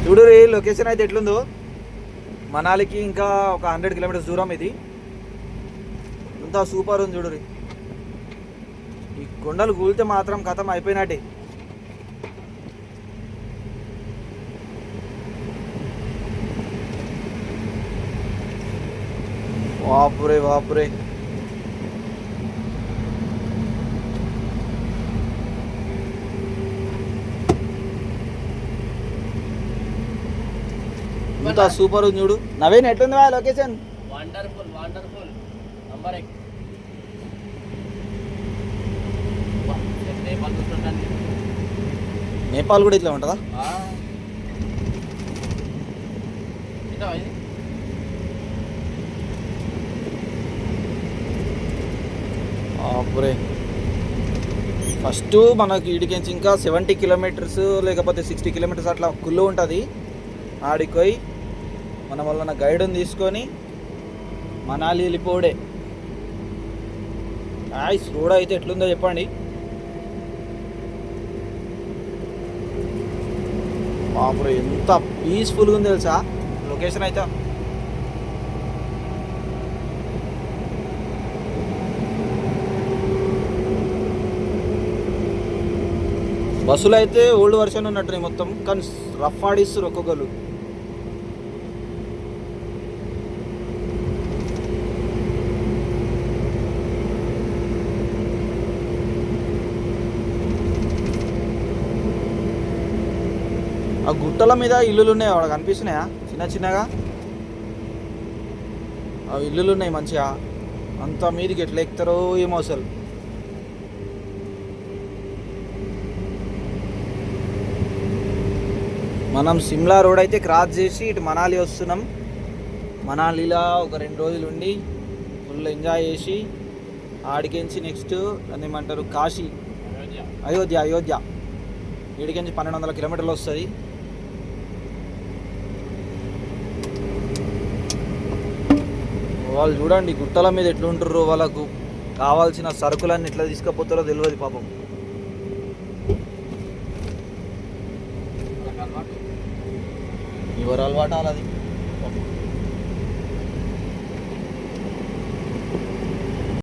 చూడు రే లొకేషన్ అయితే ఎట్లుందో. మనాలికి ఇంకా ఒక 100 కిలోమీటర్స్ దూరం ఇది. ఇంత సూపర్ ఉంది చూడు రే. ఈ కొండలు కూలితే మాత్రం కథం అయిపోయినట్టే. వాపురే వాపురే. ఇంత సూపర్ ఉంది చూడు. నవీన్ ఎట్లుంది location? Wonderful wonderful. Number 1. Nepal కూడా ఇట్లా ఉంటుందా? ఫస్ట్ మనకి ఇడికించి ఇంకా 70 కిలోమీటర్స్ లేకపోతే 60 కిలోమీటర్స్ అట్లా కుళ్ళు ఉంటుంది. ఆడికి పోయి మన వల్ల గైడ్ని తీసుకొని మనాలి వెళ్ళిపోడే. రోడ్ అయితే ఎట్లుందో చెప్పండి. బాపురే ఎంత పీస్ఫుల్గా ఉంది తెలుసా లొకేషన్ అయితే. బస్సులు అయితే ఓల్డ్ వర్షన్ ఉన్నట్టున్నాయి మొత్తం, కానీ రఫ్ ఆడిస్తారు ఒక్కొక్కరు. ఆ గుట్టల మీద ఇల్లులు ఉన్నాయి, అక్కడ కనిపిస్తున్నాయా చిన్న చిన్నగా? ఆ ఇల్లులు ఉన్నాయి మంచిగా. అంత మీదికి ఎట్లా ఎక్కుతారో ఏమో అసలు. మనం సిమ్లా రోడ్ అయితే క్రాస్ చేసి ఇటు మనాలి వస్తున్నాం. మనాలిలో ఒక 2 రోజులు ఉండి ఫుల్ ఎంజాయ్ చేసి ఆడికించి నెక్స్ట్ దాన్ని ఏమంటారు కాశీ, అయోధ్య. వీడికించి 1200 కిలోమీటర్లు వస్తుంది. వాళ్ళు చూడండి గుట్టల మీద ఎట్లుంటారో, వాళ్ళకు కావాల్సిన సరుకులన్నీ ఎట్లా తీసుకుపోతారో తెలియదు పాపం. ఎవరు అలవాటు వాళ్ళది.